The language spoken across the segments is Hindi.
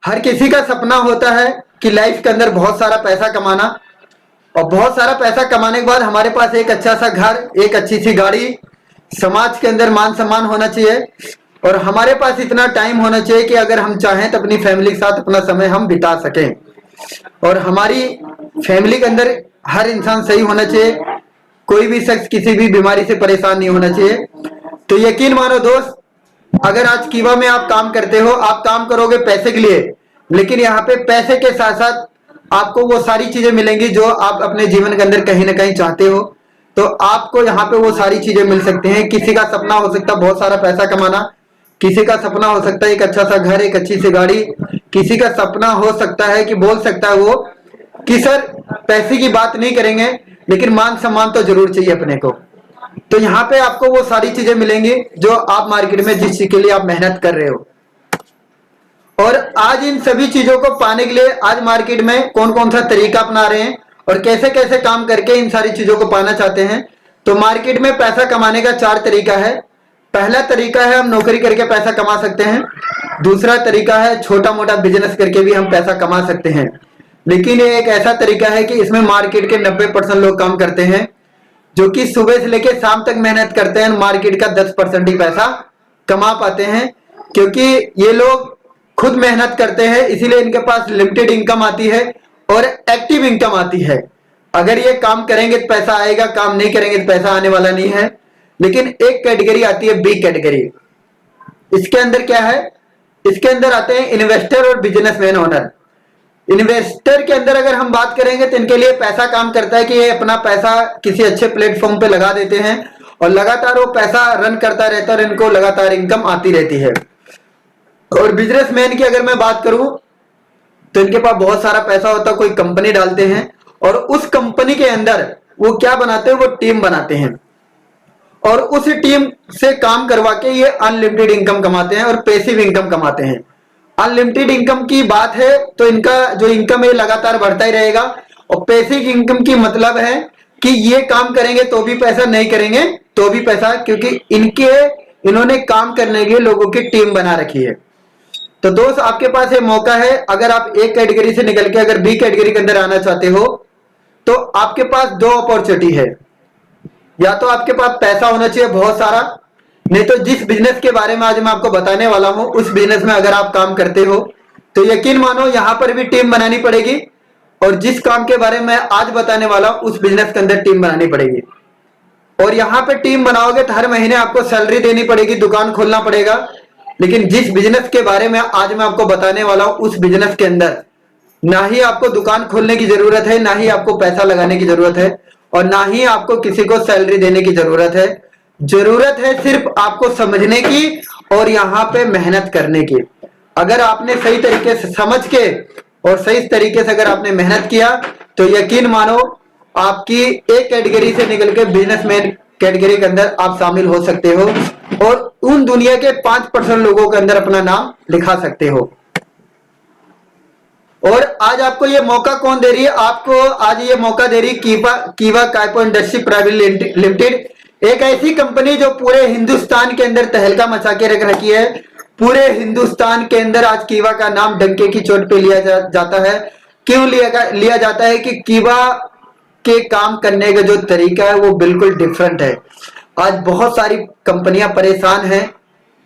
हर किसी का सपना होता है कि लाइफ के अंदर बहुत सारा पैसा कमाना, और बहुत सारा पैसा कमाने के बाद हमारे पास एक अच्छा सा घर, एक अच्छी सी गाड़ी, समाज के अंदर मान सम्मान होना चाहिए, और हमारे पास इतना टाइम होना चाहिए कि अगर हम चाहें तो अपनी फैमिली के साथ अपना समय हम बिता सकें। और हमारी फैमिली के अंदर हर इंसान सही होना चाहिए, कोई भी शख्स किसी भी बीमारी से परेशान नहीं होना चाहिए। तो यकीन मानो दोस्त, अगर आज कीवा में आप काम करते हो, आप काम करोगे पैसे के लिए, लेकिन यहाँ पे पैसे के साथ साथ आपको वो सारी चीजें मिलेंगी जो आप अपने जीवन के अंदर कहीं ना कहीं चाहते हो। तो आपको यहाँ पे वो सारी चीजें मिल सकती हैं। किसी का सपना हो सकता है बहुत सारा पैसा कमाना, किसी का सपना हो सकता है एक अच्छा सा घर, एक अच्छी सी गाड़ी, किसी का सपना हो सकता है कि बोल सकता है वो कि सर पैसे की बात नहीं करेंगे लेकिन मान सम्मान तो जरूर चाहिए अपने को। तो यहाँ पे आपको वो सारी चीजें मिलेंगी जो आप मार्केट में जिस चीज के लिए आप मेहनत कर रहे हो। और आज इन सभी चीजों को पाने के लिए आज मार्केट में कौन कौन सा तरीका अपना रहे हैं और कैसे कैसे काम करके इन सारी चीजों को पाना चाहते हैं। तो मार्केट में पैसा कमाने का 4 तरीका है। पहला तरीका है हम नौकरी करके पैसा कमा सकते हैं। दूसरा तरीका है छोटा मोटा बिजनेस करके भी हम पैसा कमा सकते हैं। लेकिन ये एक ऐसा तरीका है कि इसमें मार्केट के 90% लोग काम करते हैं, जो कि सुबह से लेकर शाम तक मेहनत करते हैं, मार्केट का 10% ही पैसा कमा पाते हैं। क्योंकि ये लोग खुद मेहनत करते हैं, इसीलिए इनके पास लिमिटेड इनकम आती है और एक्टिव इनकम आती है। अगर ये काम करेंगे तो पैसा आएगा, काम नहीं करेंगे तो पैसा आने वाला नहीं है। लेकिन एक कैटेगरी आती है बी कैटेगरी। इसके अंदर क्या है, इसके अंदर आते हैं इन्वेस्टर और बिजनेसमैन ओनर। इन्वेस्टर के अंदर अगर हम बात करेंगे तो इनके लिए पैसा काम करता है कि ये अपना पैसा किसी अच्छे प्लेटफॉर्म पे लगा देते हैं और लगातार वो पैसा रन करता रहता है और इनको लगातार इनकम आती रहती है। और बिजनेसमैन की अगर मैं बात करूं तो इनके पास बहुत सारा पैसा होता है, कोई कंपनी डालते हैं और उस कंपनी के अंदर वो क्या बनाते हैं, वो टीम बनाते हैं और उस टीम से काम करवा के ये अनलिमिटेड इनकम कमाते हैं और पैसिव इनकम कमाते हैं। अनलिमिटेड इनकम की बात है तो इनका जो इनकम है लगातार बढ़ता ही रहेगा। और पैसिव इनकम की मतलब है कि ये काम करेंगे तो भी पैसा, नहीं करेंगे तो भी पैसा, क्योंकि इन्होंने काम करने के लिए लोगों की टीम बना रखी है। तो दोस्त आपके पास ये मौका है, अगर आप एक कैटेगरी से निकल के अगर बी कैटेगरी के अंदर आना चाहते हो तो आपके पास 2 अपॉर्चुनिटी है। या तो आपके पास पैसा होना चाहिए बहुत सारा, नहीं तो जिस बिजनेस के बारे में आज मैं आपको बताने वाला हूं उस बिजनेस में अगर आप काम करते हो तो यकीन मानो यहां पर भी टीम बनानी पड़ेगी और जिस काम के बारे में आज बताने वाला हूं उस बिजनेस के अंदर टीम बनानी पड़ेगी। और यहां पे टीम बनाओगे तो हर महीने आपको सैलरी देनी पड़ेगी, दुकान खोलना पड़ेगा। लेकिन जिस बिजनेस के बारे में आज मैं आपको बताने वाला हूं उस बिजनेस के अंदर ना ही आपको दुकान खोलने की जरूरत है, ना ही आपको पैसा लगाने की जरूरत है और ना ही आपको किसी को सैलरी देने की जरूरत है। जरूरत है सिर्फ आपको समझने की और यहाँ पे मेहनत करने की। अगर आपने सही तरीके से समझ के और सही तरीके से अगर आपने मेहनत किया तो यकीन मानो आपकी एक कैटेगरी से निकल के बिजनेसमैन कैटेगरी के अंदर आप शामिल हो सकते हो और उन दुनिया के 5% लोगों के अंदर अपना नाम लिखा सकते हो। और आज आपको ये मौका कौन दे रही है, आपको आज ये मौका दे रही है कीवा काइपो इंडस्ट्री प्राइवेट लिमिटेड, एक ऐसी कंपनी जो पूरे हिंदुस्तान के अंदर तहलका मचा के रख रखी है। पूरे हिंदुस्तान के अंदर आज कीवा का नाम डंके की चोट पे लिया जाता है। क्यों लिया जाता है कि कीवा के काम करने का जो तरीका है वो बिल्कुल डिफरेंट है। आज बहुत सारी कंपनियां परेशान हैं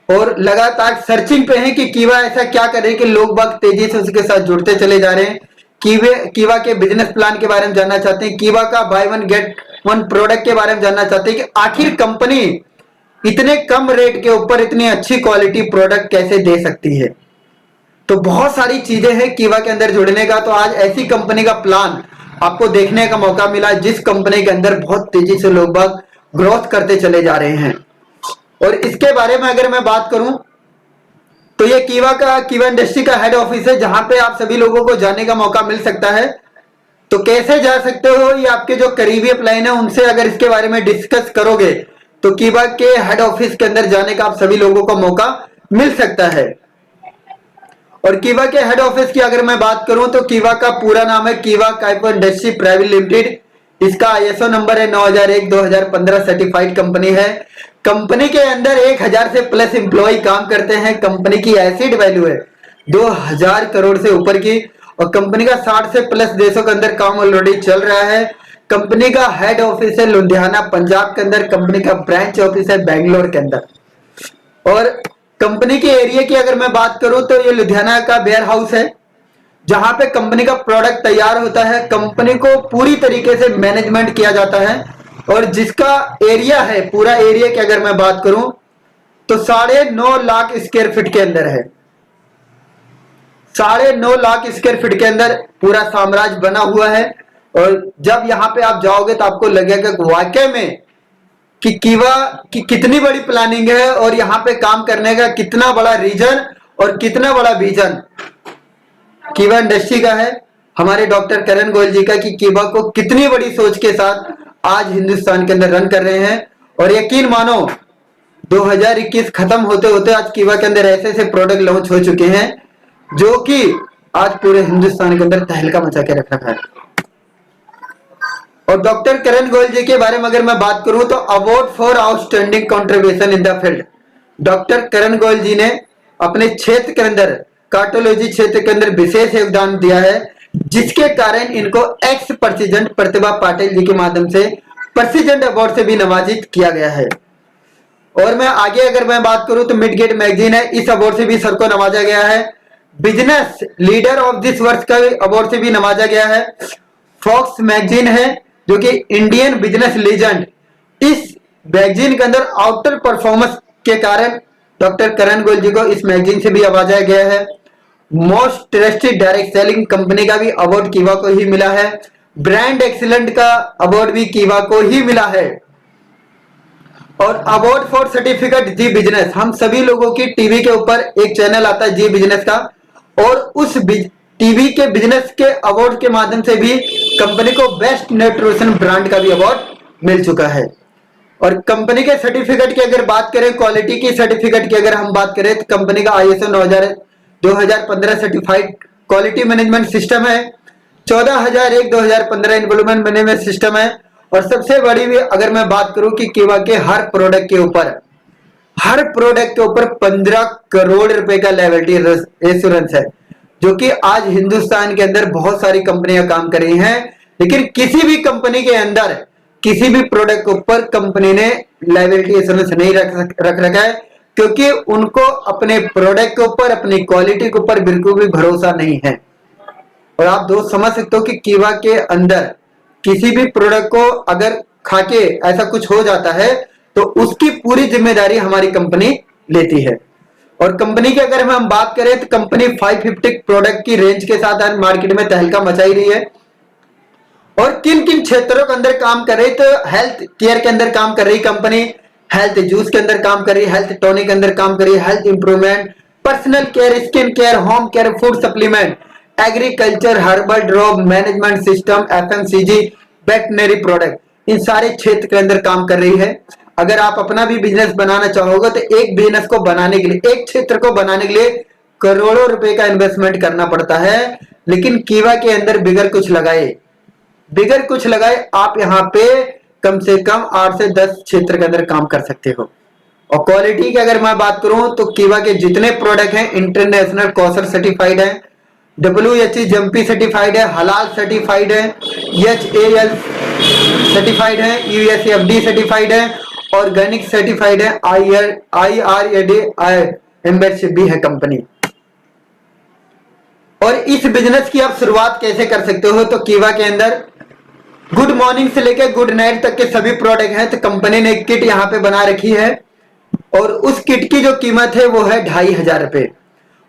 और लगातार सर्चिंग पे हैं कि कीवा ऐसा क्या करे कि लोग बाग तेजी से उसके साथ जुड़ते चले जा रहे हैं। कीवा के बिजनेस प्लान के बारे में जानना चाहते हैं, कीवा का by one get one product के बारे में जानना चाहते हैं कि आखिर कंपनी इतने कम रेट के ऊपर इतनी अच्छी क्वालिटी प्रोडक्ट कैसे दे सकती है। तो बहुत सारी चीजें हैं कीवा के अंदर जुड़ने का। तो आज ऐसी कंपनी का प्लान आपको देखने का मौका मिला जिस कंपनी के अंदर बहुत तेजी से लोग बाग ग्रोथ करते चले जा रहे हैं। और इसके बारे में अगर मैं बात करूं तो ये कीवा इंडस्ट्री का हेड ऑफिस है जहां पे आप सभी लोगों को जाने का मौका मिल सकता है। तो कैसे जा सकते हो, ये आपके जो करीबी अपलाइन है उनसे अगर इसके बारे में डिस्कस करोगे तो कीवा के हेड ऑफिस के अंदर जाने का आप सभी लोगों को मौका मिल सकता है। और कीवा के हेड ऑफिस की अगर मैं बात करूं तो कीवा का पूरा नाम है कीवा काइपो इंडस्ट्री प्राइवेट लिमिटेड। इसका ISO नंबर है 9001-2015 सर्टिफाइड कंपनी है। कंपनी के अंदर 1000 से प्लस एम्प्लॉय काम करते हैं। कंपनी की एसिड वैल्यू है 2000 करोड़ से ऊपर की, और कंपनी का 60 से प्लस देशों के अंदर काम ऑलरेडी चल रहा है। कंपनी का हेड ऑफिस है लुधियाना पंजाब के अंदर, कंपनी का ब्रांच ऑफिस है बेंगलोर के अंदर। और कंपनी के एरिया की अगर मैं बात करूं तो ये लुधियाना का वेयर हाउस है, जहां पे कंपनी का प्रोडक्ट तैयार होता है, कंपनी को पूरी तरीके से मैनेजमेंट किया जाता है। और जिसका एरिया है, पूरा एरिया की अगर मैं बात करूं तो 9.5 लाख स्क्वायर फीट के अंदर है। 9.5 लाख स्क्वायर फीट के अंदर पूरा साम्राज्य बना हुआ है। और जब यहाँ पे आप जाओगे तो आपको लगेगा कि वाकई में कि कीवा की कितनी बड़ी प्लानिंग है, और यहाँ पे काम करने का कितना बड़ा रीजन और कितना बड़ा विजन कीवा इंडस्ट्री का है, हमारे डॉक्टर करण गोयल जी का, कि कीवा को कितनी बड़ी सोच के साथ आज हिंदुस्तान के अंदर रन कर रहे हैं। और यकीन मानो 2021 खत्म होते होते आज कीवा के अंदर ऐसे ऐसे प्रोडक्ट लॉन्च हो चुके हैं जो कि आज पूरे हिंदुस्तान के अंदर तहलका मचा के रख रखा है। और डॉक्टर करण गोयल जी के बारे में अगर मैं बात करूं तो award for outstanding contribution in the field, doctor Karan Goyal ji ने अपने क्षेत्र के अंदर, कार्डियोलॉजी क्षेत्र के अंदर विशेष योगदान दिया है, जिसके कारण इनको एक्स प्रेसिडेंट प्रतिभा पाटिल जी के माध्यम से प्रेसिडेंट अवार्ड से भी नवाजित किया गया है। और मैं आगे अगर मैं बात करूं तो मिडगेट मैगजीन है, इस अवार्ड से भी सर को नवाजा गया है। बिजनेस लीडर ऑफ दिस वर्ष का अवार्ड से भी नवाजा गया है। फॉक्स मैगजीन है जो कि इंडियन बिजनेस लीजेंड, इस मैगजीन के अंदर आउटर परफॉर्मेंस के कारण डॉक्टर करण गोयल जी को इस मैगजीन से भी नवाजा गया है। Most trusted direct selling company का भी अवार्ड कीवा को ही मिला है। ब्रांड एक्सीलेंट का अवार्ड भी कीवा को ही मिला है। और award for certificate G business, हम सभी लोगों की टीवी के ऊपर एक चैनल आता है जी बिजनेस का, और उस टीवी के बिजनेस के अवार्ड के माध्यम से भी कंपनी को बेस्ट न्यूट्रिशन ब्रांड का भी अवार्ड मिल चुका है। और कंपनी के सर्टिफिकेट की अगर बात करें, क्वालिटी की सर्टिफिकेट की अगर हम बात करें तो कंपनी का ISO 2015 certified quality management system है। 14001 2015 इन्वॉल्वमेंट मैनेजमेंट सिस्टम है। और सबसे बड़ी भी अगर मैं बात करूं कि कीवा के हर प्रोडक्ट के ऊपर 15 करोड़ रुपए का लायबिलिटी इंश्योरेंस है, जो कि आज हिंदुस्तान के अंदर बहुत सारी कंपनियां काम कर रही हैं, लेकिन किसी भी कंपनी के अंदर किसी भी प्रोडक्ट के ऊपर कंपनी ने लायबिलिटी इंश्योरेंस नहीं रख रखा है, क्योंकि उनको अपने प्रोडक्ट के ऊपर, अपनी क्वालिटी के ऊपर बिल्कुल भी भरोसा नहीं है। और आप दोस्त समझ सकते हो कि कीवा के अंदर किसी भी प्रोडक्ट को अगर खाके ऐसा कुछ हो जाता है तो उसकी पूरी जिम्मेदारी हमारी कंपनी लेती है। और कंपनी की अगर हम बात करें तो कंपनी 550 प्रोडक्ट की रेंज के साथ आज मार्केट में तहलका मचाई रही है। और किन किन क्षेत्रों के अंदर काम कर रही, तो हेल्थ केयर के अंदर काम कर रही कंपनी, हेल्थ जूस के अंदर काम कर रही, हेल्थ टॉनिक के अंदर काम कर रही, health improvement, personal care, skin care, home care, food supplement, agriculture, herbal drop management system, FMCG, veterinary product, इन सारे क्षेत्र के अंदर काम कर रही है। अगर आप अपना भी बिजनेस बनाना चाहोगे तो एक बिजनेस को बनाने के लिए, एक क्षेत्र को बनाने के लिए करोड़ों रुपए का इन्वेस्टमेंट करना पड़ता है। लेकिन कीवा के अंदर बिगर कुछ लगाए आप यहाँ पे कम से कम 8 से 10 क्षेत्र के अंदर काम कर सकते हो। और क्वालिटी की अगर मैं बात करूं तो कीवा के जितने प्रोडक्ट हैं इंटरनेशनल कॉसर सर्टिफाइड है, WHE जम्पी सर्टिफाइड है, हलाल सर्टिफाइड है, HAL सर्टिफाइड है, USFD सर्टिफाइड है, ऑर्गेनिक सर्टिफाइड है, IRAD मेंबरशिप भी है कंपनी। और इस बिजनेस की आप शुरुआत कैसे कर सकते हो, तो कीवा के अंदर गुड मॉर्निंग से लेकर गुड नाइट तक के सभी प्रोडक्ट हैं। तो कंपनी ने एक किट यहाँ पे बना रखी है, और उस किट की जो कीमत है वो है 2500 रुपए।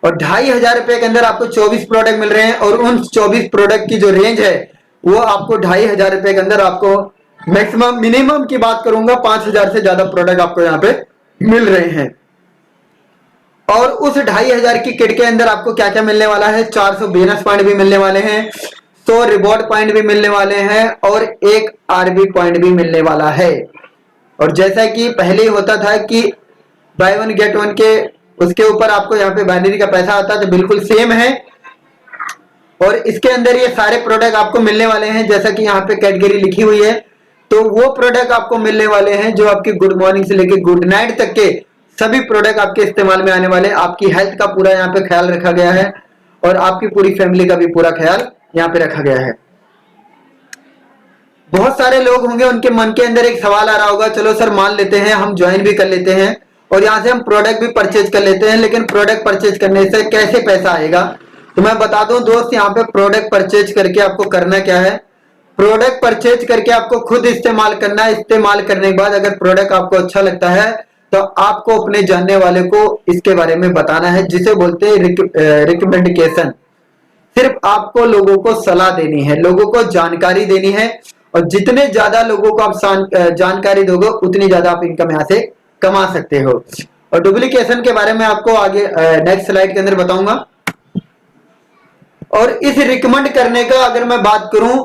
और 2500 रुपए के अंदर आपको 24 प्रोडक्ट मिल रहे हैं। और उन 24 प्रोडक्ट की जो रेंज है वो आपको 2500 रुपए के अंदर आपको मैक्सिमम, मिनिमम की बात करूंगा 5000 से ज्यादा प्रोडक्ट आपको यहाँ पे मिल रहे हैं। और उस 2500 की किट के अंदर आपको क्या क्या मिलने वाला है, 400 बोनस पॉइंट भी मिलने वाले हैं, 100 रिवॉर्ड पॉइंट भी मिलने वाले हैं, और एक RB पॉइंट भी मिलने वाला है। और जैसा कि पहले ही होता था कि बाय वन गेट वन के उसके ऊपर आपको यहाँ पे बाइनरी का पैसा आता है, तो बिल्कुल सेम है। और इसके अंदर ये सारे प्रोडक्ट आपको मिलने वाले हैं, जैसा कि यहाँ पे कैटेगरी लिखी हुई है, तो वो प्रोडक्ट आपको मिलने वाले हैं जो आपकी गुड मॉर्निंग से लेके गुड नाइट तक के सभी प्रोडक्ट आपके इस्तेमाल में आने वाले। आपकी हेल्थ का पूरा यहाँ पे ख्याल रखा गया है और आपकी पूरी फैमिली का भी पूरा ख्याल यहाँ पे रखा गया है। बहुत सारे लोग होंगे उनके मन के अंदर एक सवाल आ रहा होगा, चलो सर मान लेते हैं हम ज्वाइन भी कर लेते हैं और यहाँ से हम प्रोडक्ट भी परचेज कर लेते हैं, लेकिन प्रोडक्ट परचेज करने से कैसे पैसा आएगा। तो मैं बता दूं दोस्त, यहाँ पे प्रोडक्ट परचेज करके आपको करना क्या है। प्रोडक्ट परचेज करके आपको खुद इस्तेमाल करना है। इस्तेमाल करने के बाद अगर प्रोडक्ट आपको अच्छा लगता है तो आपको अपने जानने वाले को इसके बारे में बताना है, जिसे बोलते हैं रिकमेंडेशन। सिर्फ आपको लोगों को सलाह देनी है, लोगों को जानकारी देनी है और जितने ज्यादा लोगों को आप जानकारी दोगे उतनी ज्यादा आप इनकम यहाँ से कमा सकते हो। और डुप्लीकेशन के बारे में आपको आगे नेक्स्ट स्लाइड के अंदर बताऊंगा। और इस रिकमेंड करने का अगर मैं बात करूं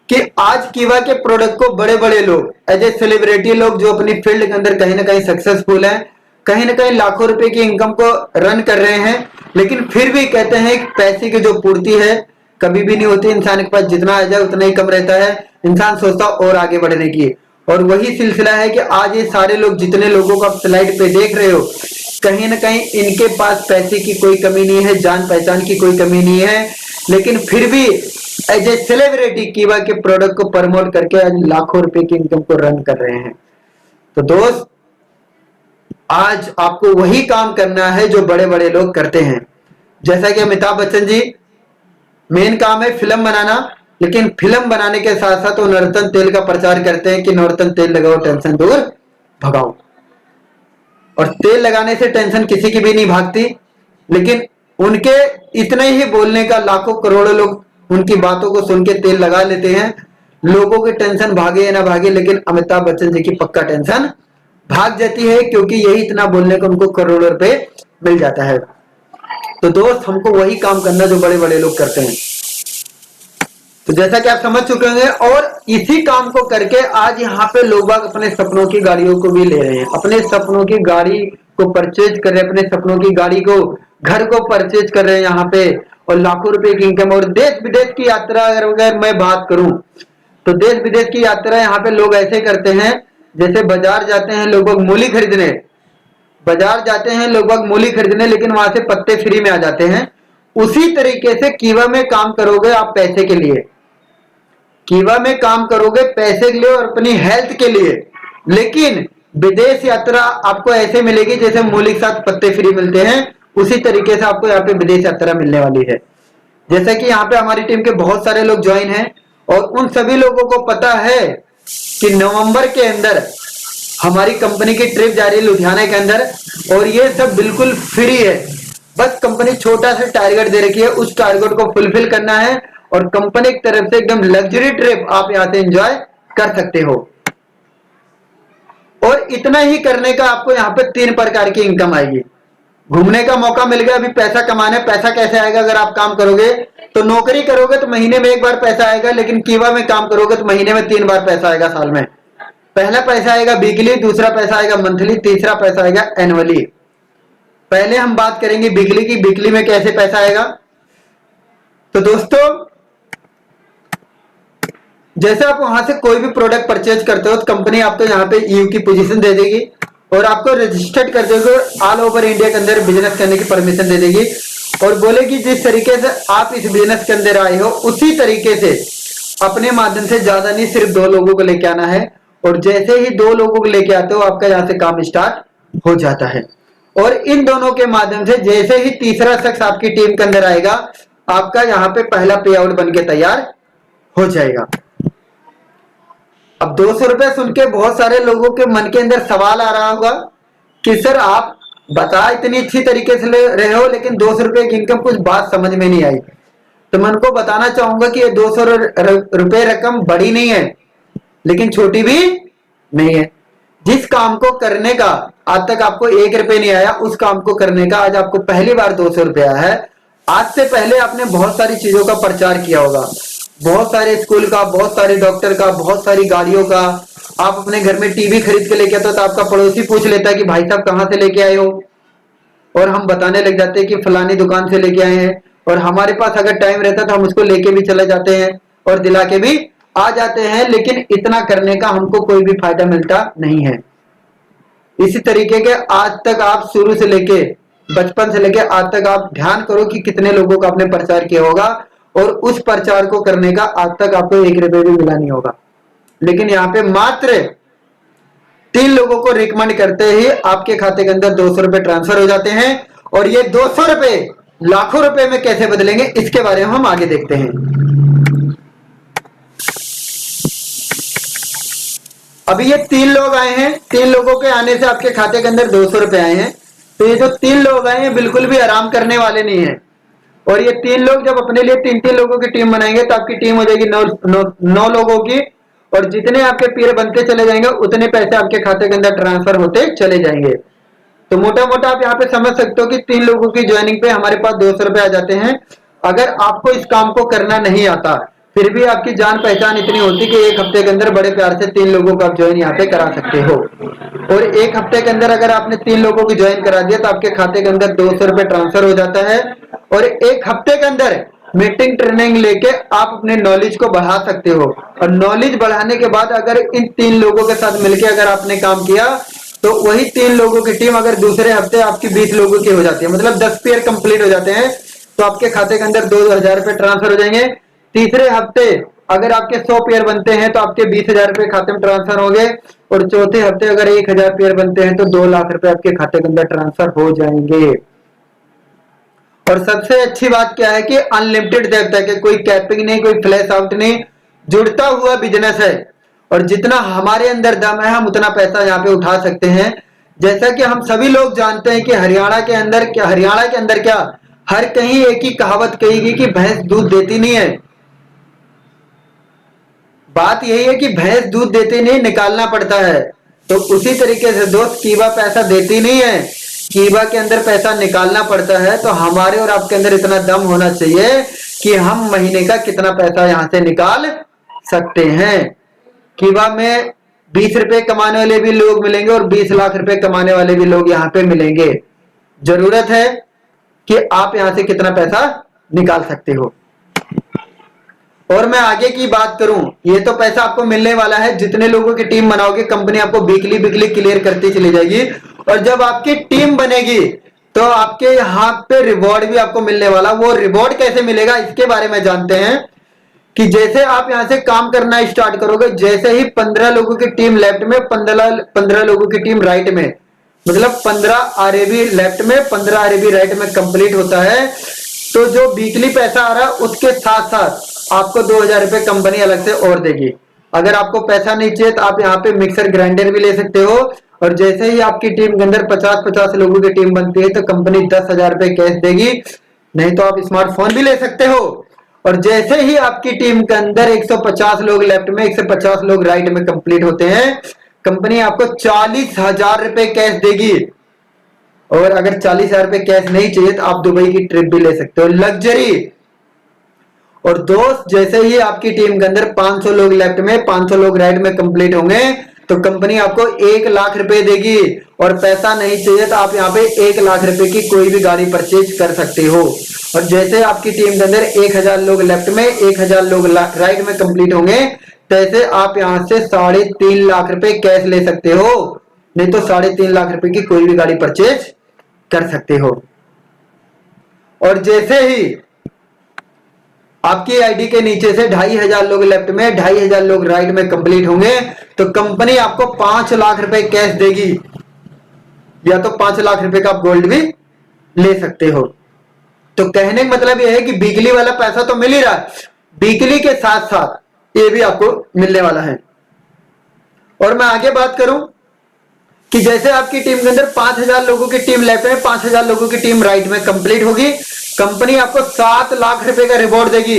कि आज कीवा के प्रोडक्ट को बड़े बड़े लोग एज ए सेलिब्रिटी लोग जो अपनी फील्ड के अंदर कहीं ना कहीं सक्सेसफुल हैं, कहीं ना कहीं लाखों रुपए की इनकम को रन कर रहे हैं, लेकिन फिर भी कहते हैं कि पैसे की जो पूर्ति है कभी भी नहीं होती। इंसान के पास जितना आ जाए उतना ही कम रहता है, इंसान सोचता और आगे बढ़ने की। और वही सिलसिला है कि आज ये सारे लोग जितने लोगों को आप स्लाइड पे देख रहे हो, कहीं ना कहीं इनके पास पैसे की कोई कमी नहीं है, जान पहचान की कोई कमी नहीं है, लेकिन फिर भी एज ए सेलिब्रिटी कीवा के प्रोडक्ट को प्रमोट करके आज लाखों रुपए की इनकम को रन कर रहे हैं। तो दोस्त, आज आपको वही काम करना है जो बड़े बड़े लोग करते हैं। जैसा कि अमिताभ बच्चन जी, मेन काम है फिल्म बनाना, लेकिन फिल्म बनाने के साथ साथ वो नवरत्न तेल का प्रचार करते हैं कि नवरत्न तेल लगाओ टेंशन दूर भगाओ। और तेल लगाने से टेंशन किसी की भी नहीं भागती, लेकिन उनके इतने ही बोलने का लाखों करोड़ों लोग उनकी बातों को सुन के तेल लगा लेते हैं। लोगों की टेंशन भागे या ना भागे, लेकिन अमिताभ बच्चन जी की पक्का टेंशन भाग जाती है, क्योंकि यही इतना बोलने को उनको करोड़ों रुपए मिल जाता है। तो दोस्त, हमको वही काम करना जो बड़े बड़े लोग करते हैं। तो जैसा कि आप समझ चुके होंगे, और इसी काम को करके आज यहाँ पे लोग बाग अपने सपनों की गाड़ियों को भी ले रहे हैं, अपने सपनों की गाड़ी को परचेज कर रहे हैं, अपने सपनों की गाड़ी को, घर को परचेज कर रहे हैं यहाँ पे, और लाखों रुपए की इनकम। और देश विदेश की यात्रा अगर मैं बात करूं तो देश विदेश की यात्रा यहाँ पे लोग ऐसे करते हैं, जैसे बाजार जाते हैं लोग बाग मूली खरीदने, बाजार जाते हैं लोग बाग मूली खरीदने, लेकिन वहां से पत्ते फ्री में आ जाते हैं। उसी तरीके से कीवा में काम करोगे आप पैसे के लिए, कीवा में काम करोगे पैसे के लिए और अपनी हेल्थ के लिए, लेकिन विदेश यात्रा आपको ऐसे मिलेगी जैसे मूली के साथ पत्ते फ्री मिलते हैं, उसी तरीके से आपको यहाँ पे विदेश यात्रा मिलने वाली है। जैसे कि यहाँ पे हमारी टीम के बहुत सारे लोग ज्वाइन हैं और उन सभी लोगों को पता है कि नवंबर के अंदर हमारी कंपनी की ट्रिप जा रही है लुधियाना के अंदर, और ये सब बिल्कुल फ्री है। बस कंपनी छोटा सा टारगेट दे रखी है, उस टारगेट को फुलफिल करना है और कंपनी की तरफ से एकदम लग्जरी ट्रिप आप यहाँ से एंजॉय कर सकते हो। और इतना ही करने का आपको यहाँ पे 3 प्रकार की इनकम आएगी। घूमने का मौका मिल गया, अभी पैसा कमाना है। पैसा कैसे आएगा? अगर आप काम करोगे तो नौकरी करोगे तो महीने में 1 बार पैसा आएगा, लेकिन कीवा में काम करोगे तो महीने में 3 बार पैसा आएगा साल में। पहला पैसा आएगा वीकली, दूसरा पैसा आएगा मंथली, तीसरा पैसा आएगा एनुअली। पहले हम बात करेंगे वीकली की, वीकली में कैसे पैसा आएगा। तो दोस्तों, जैसे आप वहां से कोई भी प्रोडक्ट परचेज करते हो तो कंपनी आपको यहाँ पे ईयू की पोजीशन दे देगी और आपको रजिस्टर्ड कर देगी, ऑल ओवर इंडिया के अंदर बिजनेस करने की परमिशन दे देगी और बोलेगी जिस तरीके से आप इस बिजनेस के अंदर आए हो उसी तरीके से अपने माध्यम से, ज्यादा नहीं, सिर्फ 2 लोगों को लेके आना है। और जैसे ही 2 लोगों को लेके आते हो आपका यहाँ से काम स्टार्ट हो जाता है। और इन दोनों के माध्यम से जैसे ही तीसरा शख्स आपकी टीम के अंदर आएगा, आपका यहाँ पे पहला पे आउट बन के तैयार हो जाएगा। अब 200 रुपए सुन के बहुत सारे लोगों के मन के अंदर सवाल आ रहा होगा कि सर आप बता इतनी अच्छी तरीके से ले रहे हो, लेकिन 200 रुपए की इनकम, कुछ बात समझ में नहीं आई। तो मैं उनको बताना चाहूंगा कि ये 200 रुपए रकम बड़ी नहीं है, लेकिन छोटी भी नहीं है। जिस काम को करने का आज तक आपको 1 रुपए नहीं आया, उस काम को करने का आज आपको पहली बार 200 रुपए आया है। आज से पहले आपने बहुत सारी चीजों का प्रचार किया होगा, बहुत सारे स्कूल का, बहुत सारे डॉक्टर का, बहुत सारी गाड़ियों का। आप अपने घर में टीवी खरीद के लेके आते हो तो आपका पड़ोसी पूछ लेता है कि भाई साहब कहाँ से लेके आए हो, और हम बताने लग जाते हैं कि फलानी दुकान से लेके आए हैं। और हमारे पास अगर टाइम रहता तो हम उसको लेके भी चले जाते हैं और दिला के भी आ जाते हैं, लेकिन इतना करने का हमको कोई भी फायदा मिलता नहीं है। इसी तरीके के आज तक आप शुरू से लेके बचपन से लेके आज तक आप ध्यान करो कि कितने लोगों का आपने प्रचार किया होगा, और उस प्रचार को करने का आज तक आपको 1 रुपये भी मिला नहीं होगा। लेकिन यहाँ पे मात्र 3 लोगों को रिकमेंड करते ही आपके खाते के अंदर 200 रुपए ट्रांसफर हो जाते हैं। और ये 200 रुपए लाखों रुपए में कैसे बदलेंगे, इसके बारे में हम आगे देखते हैं। अभी ये 3 लोग आए हैं, 3 लोगों के आने से आपके खाते के अंदर 200 रुपए आए हैं। तो ये जो 3 लोग आए हैं बिल्कुल भी आराम करने वाले नहीं है। और ये 3 लोग जब अपने लिए 3-3 लोगों की टीम बनाएंगे तो आपकी टीम हो जाएगी 9 लोगों की, और जितने आपके पीर बनते चले जाएंगे उतने पैसे आपके खाते के अंदर ट्रांसफर होते चले जाएंगे। तो मोटा मोटा आप यहाँ पे समझ सकते हो कि 3 लोगों की ज्वाइनिंग पे हमारे पास 200 रुपए आ जाते हैं। अगर आपको इस काम को करना नहीं आता, फिर भी आपकी जान पहचान इतनी होती कि 1 हफ्ते के अंदर बड़े प्यार से 3 लोगों को आप ज्वाइन यहाँ पे करा सकते हो। और 1 हफ्ते के अंदर अगर आपने 3 लोगों को ज्वाइन करा दिया तो आपके खाते के अंदर 200 रुपए ट्रांसफर हो जाता है। और 1 हफ्ते के अंदर मीटिंग ट्रेनिंग लेके आप अपने नॉलेज को बढ़ा सकते हो। और नॉलेज बढ़ाने के बाद अगर इन 3 लोगों के साथ मिलकर अगर आपने काम किया तो वही 3 लोगों की टीम अगर दूसरे हफ्ते आपकी 20 लोगों की हो जाती है, मतलब 10 पेयर कंप्लीट हो जाते हैं, तो आपके खाते के अंदर 2000 रुपए ट्रांसफर हो जाएंगे। तीसरे हफ्ते अगर आपके 100 पेयर बनते हैं तो आपके 20,000 रुपए खाते में ट्रांसफर होंगे। और चौथे हफ्ते अगर 1000 पेयर बनते हैं तो 2 लाख रुपए आपके खाते के अंदर ट्रांसफर हो जाएंगे। और सबसे अच्छी बात क्या है कि अनलिमिटेड देखता है कि कोई कैपिंग नहीं, कोई फ्लैश आउट नहीं, जुड़ता हुआ बिजनेस है। और जितना हमारे अंदर दम है हम उतना पैसा यहाँ पे उठा सकते हैं। जैसा कि हम सभी लोग जानते हैं कि हरियाणा के अंदर क्या हर कहीं एक ही कहावत कही गई कि भैंस दूध देती नहीं है। बात यही है कि भैंस दूध देती नहीं, निकालना पड़ता है। तो उसी तरीके से दोस्त, कीबा पैसा देती नहीं है, कीबा के अंदर पैसा निकालना पड़ता है। तो हमारे और आपके अंदर इतना दम होना चाहिए कि हम महीने का कितना पैसा यहां से निकाल सकते हैं। कीबा में 20 रुपए कमाने वाले भी लोग मिलेंगे और 20 लाख रुपए कमाने वाले भी लोग यहाँ पे मिलेंगे। जरूरत है कि आप यहां से कितना पैसा निकाल सकते हो। और मैं आगे की बात करूं, ये तो पैसा आपको मिलने वाला है। जितने लोगों की टीम बनाओगे कंपनी आपको वीकली क्लियर करती चली जाएगी। और जब आपकी टीम बनेगी तो आपके यहाँ पे रिवॉर्ड भी आपको मिलने वाला। वो रिवॉर्ड कैसे मिलेगा इसके बारे में जानते हैं कि जैसे आप यहाँ से काम करना स्टार्ट करोगे, जैसे ही 15 लोगों की टीम लेफ्ट में, 15 लोगों की टीम राइट में, मतलब 15 आरएबी लेफ्ट में 15 आरएबी राइट में कंप्लीट होता है, तो जो वीकली पैसा आ रहा है उसके साथ साथ आपको 2000 रुपए कंपनी अलग से और देगी। अगर आपको पैसा नहीं चाहिए तो आप यहाँ पे मिक्सर ग्राइंडर भी ले सकते हो। और जैसे ही आपकी टीम के अंदर 50-50 लोगों की टीम बनती है तो कंपनी 10,000 रुपए कैश देगी, नहीं तो आप स्मार्टफोन भी ले सकते हो। और जैसे ही आपकी टीम के अंदर 150 लोग लेफ्ट में, 150 लोग राइट में कंप्लीट होते हैं, कंपनी आपको 40,000 रुपए कैश देगी। और अगर 40,000 रुपए कैश नहीं चाहिए तो आप दुबई की ट्रिप भी ले सकते हो, लग्जरी। और दोस्त, जैसे ही आपकी टीम के अंदर 500 लोग लेफ्ट में, 500 लोग राइट में कंप्लीट होंगे तो कंपनी आपको 1 लाख रुपए देगी। और पैसा नहीं चाहिए तो आप यहाँ पे 1 लाख रुपए की कोई भी गाड़ी परचेज कर सकते हो। और जैसे आपकी टीम के अंदर 1000 लोग लेफ्ट में, 1000 लोग राइट में कंप्लीट होंगे, तैसे आप यहाँ से 3.5 लाख रुपए कैश ले सकते हो, नहीं तो 3.5 लाख रुपए की कोई भी गाड़ी परचेज कर सकते हो। और जैसे ही आपकी आईडी के नीचे से 2500 लोग लेफ्ट में, 2500 लोग राइट में कंप्लीट होंगे तो कंपनी आपको 5 लाख रुपए कैश देगी, या तो 5 लाख रुपए का आप गोल्ड भी ले सकते हो। तो कहने का मतलब यह है कि वीकली वाला पैसा तो मिल ही रहा है, वीकली के साथ साथ ये भी आपको मिलने वाला है। और मैं आगे बात करूं कि जैसे आपकी टीम के अंदर 5000 लोगों की टीम लेफ्ट में, 5000 लोगों की टीम राइट में कंप्लीट होगी, कंपनी आपको 7 लाख रुपए का रिवॉर्ड देगी,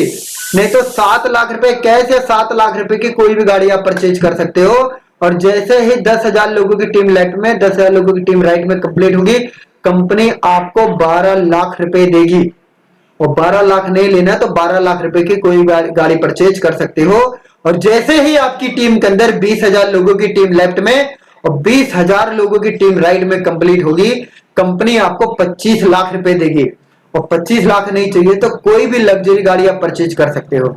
नहीं तो 7 लाख रुपए कैश या 7 लाख रुपए की कोई भी गाड़ी आप परचेज कर सकते हो। और जैसे ही 10,000 लोगों की टीम लेफ्ट में, 10,000 लोगों की टीम राइट में कंप्लीट होगी, कंपनी आपको 12 लाख रुपए देगी। और 12 लाख नहीं लेना तो 12 लाख रुपए की कोई गाड़ी परचेज कर सकते हो। और जैसे ही आपकी टीम के अंदर 20,000 लोगों की टीम लेफ्ट में और 20,000 लोगों की टीम राइट में कंप्लीट होगी, कंपनी आपको 25 लाख रुपए देगी। और 25 लाख नहीं चाहिए तो कोई भी लग्जरी गाड़ी आप परचेज कर सकते हो।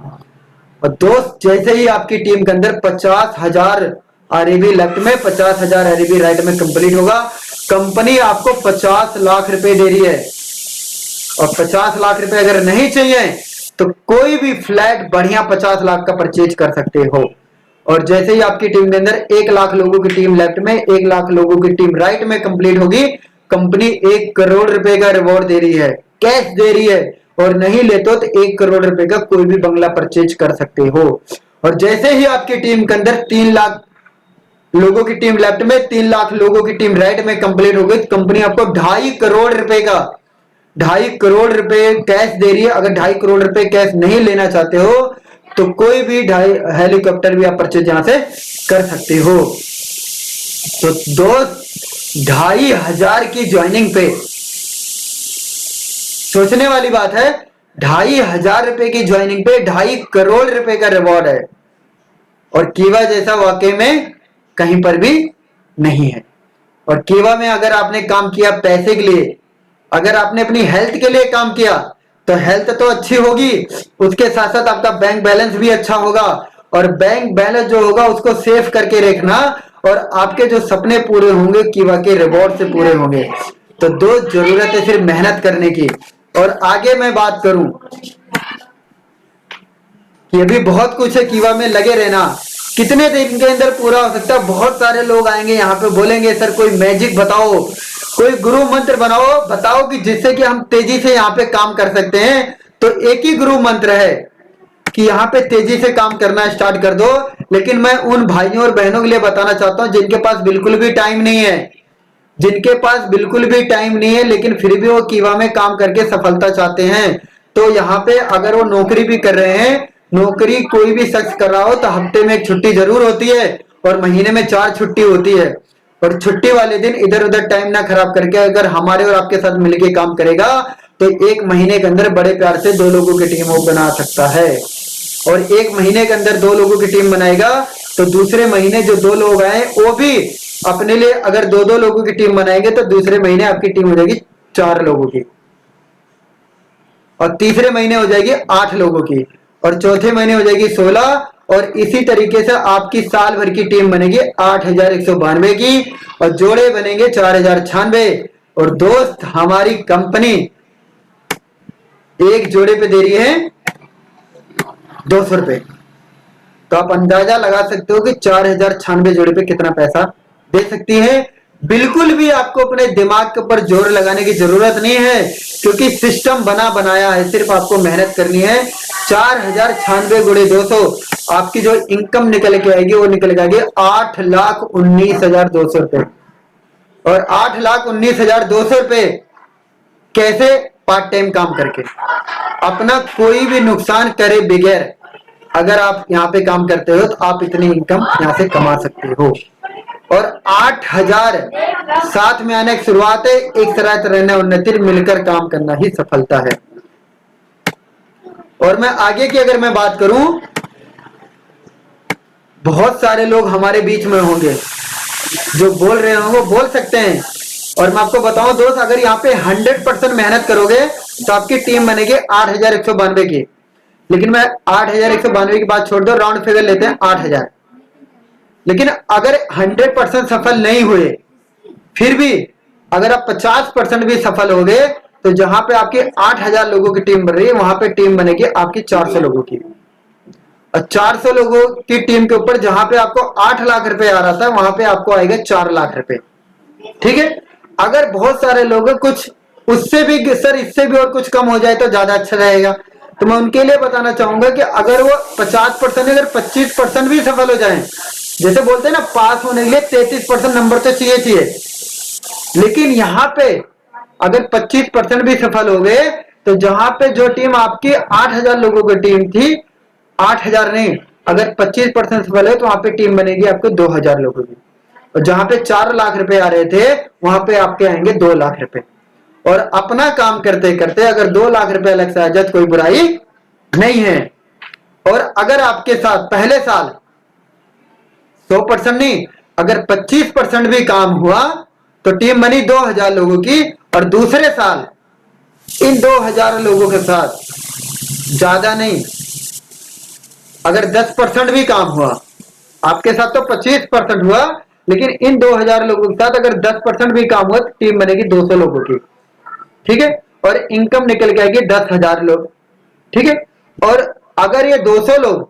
और दोस्त, जैसे ही आपकी टीम के अंदर 50,000 आरईबी लेफ्ट में, 50,000 आरईबी राइट में कंप्लीट होगा। कंपनी आपको 50 लाख रुपए दे रही है, और 50 लाख रुपए अगर नहीं चाहिए तो कोई भी फ्लैट बढ़िया 50 लाख का परचेज कर सकते हो। और जैसे ही आपकी टीम के अंदर 1 लाख लोगों की टीम लेफ्ट में, 1 लाख लोगों की टीम राइट में कंप्लीट होगी, कंपनी 1 करोड़ रुपए का रिवॉर्ड दे रही है, कैश दे रही है। और नहीं लेते हो तो 1 करोड़ रुपए का कोई भी बंगला परचेज कर सकते हो। और जैसे ही आपकी टीम के अंदर 3 लाख लोगों की टीम लेफ्ट में, 3 लाख लोगों की टीम राइट में कंप्लीट हो गई, कंपनी आपको 2.5 करोड़ रुपए का 2.5 करोड़ रुपए कैश दे रही है। अगर 2.5 करोड़ रुपए कैश नहीं लेना चाहते हो तो कोई भी हेलीकॉप्टर भी आप परचेज यहां से कर सकते हो। तो दोस्त 2,500 की ज्वाइनिंग पे, सोचने वाली बात है, 2,500 रुपए की ज्वाइनिंग पे 2.5 करोड़ रुपए का रिवॉर्ड है। और कीवा जैसा वाकई में कहीं पर भी नहीं है। और कीवा में अगर आपने काम किया पैसे के लिए, अगर आपने अपनी हेल्थ के लिए काम किया तो हेल्थ तो अच्छी होगी, उसके साथ साथ आपका बैंक बैलेंस भी अच्छा होगा। और बैंक बैलेंस जो होगा उसको सेव करके रखना, और आपके जो सपने पूरे होंगे कीवा के रिवॉर्ड से पूरे होंगे। तो दोस्त जरूरत है सिर्फ मेहनत करने की। और आगे मैं बात करूं कि अभी बहुत कुछ है, कीवा में लगे रहना। कितने दिन के अंदर पूरा हो सकता है? बहुत सारे लोग आएंगे यहाँ पे, बोलेंगे सर कोई मैजिक बताओ, कोई गुरु मंत्र बताओ कि जिससे कि हम तेजी से यहाँ पे काम कर सकते हैं। तो एक ही गुरु मंत्र है कि यहाँ पे तेजी से काम करना स्टार्ट कर दो। लेकिन मैं उन भाइयों और बहनों के लिए बताना चाहता हूँ जिनके पास बिल्कुल भी टाइम नहीं है, जिनके पास बिल्कुल भी टाइम नहीं है लेकिन फिर भी वो कीवा में काम करके सफलता चाहते हैं। तो यहाँ पे अगर वो नौकरी भी कर रहे हैं, नौकरी कोई भी शख्स कर रहा हो तो हफ्ते में 1 छुट्टी जरूर होती है और महीने में 4 छुट्टी होती है। और छुट्टी वाले दिन इधर उधर टाइम ना खराब करके अगर हमारे और आपके साथ मिलके काम करेगा तो 1 महीने के अंदर बड़े प्यार से 2 लोगों की टीम वो बना सकता है। और 1 महीने के अंदर 2 लोगों की टीम बनाएगा तो दूसरे महीने जो 2 लोग आए वो भी अपने लिए, अगर 2-2 लोगों की टीम बनाएंगे तो दूसरे महीने आपकी टीम हो जाएगी 4 लोगों की, और तीसरे महीने हो जाएगी 8 लोगों की, और चौथे महीने हो जाएगी 16। और इसी तरीके से आपकी साल भर की टीम बनेगी 8,192 की, और जोड़े बनेंगे 4,096। और दोस्त हमारी कंपनी एक जोड़े पे दे रही है 200 रुपए। तो आप अंदाजा लगा सकते हो कि 4,096 जोड़े पे कितना पैसा दे सकती है। बिल्कुल भी आपको अपने दिमाग के ऊपर जोर लगाने की जरूरत नहीं है, क्योंकि सिस्टम बना बनाया है, सिर्फ आपको मेहनत करनी है। 4,096 गुणे 200, आपकी जो इनकम निकल के आएगी वो निकल के आएगी 8,19,200 रुपए। और 8,19,200 रुपए कैसे? पार्ट टाइम काम करके, अपना कोई भी नुकसान करे बगैर अगर आप यहाँ पे काम करते हो तो आप इतनी इनकम यहाँ से कमा सकते हो। और 8,000 साथ में आने की शुरुआत है। एक तरह रहने उन्नति मिलकर काम करना ही सफलता है। और मैं आगे की अगर मैं बात करूं, बहुत सारे लोग हमारे बीच में होंगे जो बोल रहे होंगे, वो बोल सकते हैं। और मैं आपको बताऊं दोस्त, अगर यहाँ पे 100% मेहनत करोगे तो आपकी टीम बनेगी 8,192 की। लेकिन मैं 8,192 की बात छोड़ दो, राउंड फिगर लेते हैं 8,000। लेकिन अगर 100% सफल नहीं हुए, फिर भी अगर आप 50% भी सफल हो गए तो जहां पे आपकी 8,000 लोगों की टीम बन रही है वहां पे टीम बनेगी आपकी 400 लोगों की। और 400 लोगों की टीम के ऊपर जहां पे आपको 8 लाख रुपए आ रहा था वहां पे आपको आएगा 4 लाख रुपए। ठीक है? अगर बहुत सारे लोग कुछ उससे भी, सर इससे भी और कुछ कम हो जाए तो ज्यादा अच्छा रहेगा, तो मैं उनके लिए बताना चाहूंगा कि अगर वो 50%, अगर 25% भी सफल हो जाए, जैसे बोलते हैं ना पास होने के लिए 33% नंबर तो चाहिए, लेकिन यहाँ पे अगर 25% भी सफल हो गए तो जहां पे जो टीम आपकी 8,000 लोगों की टीम थी, 8,000 नहीं, अगर 25% सफल है तो वहां पे टीम बनेगी आपको 2,000 लोगों की। और जहां पे 4 लाख रुपए आ रहे थे वहां पे आपके आएंगे 2 लाख रुपए। और अपना काम करते करते अगर 2 लाख रुपए अलग से आ जाए तो कोई बुराई नहीं है। और अगर आपके साथ पहले साल 100% नहीं, अगर 25% भी काम हुआ तो टीम बनी 2,000 लोगों की, और दूसरे साल इन 2,000 लोगों के साथ ज्यादा नहीं, अगर 10% भी काम हुआ आपके साथ तो 25% हुआ, लेकिन इन 2000 लोगों के साथ अगर 10% भी काम हुआ तो टीम बनेगी 200 लोगों की। ठीक है, और इनकम निकल के आएगी 10,000 लोग। ठीक है, और अगर ये 200 लोग,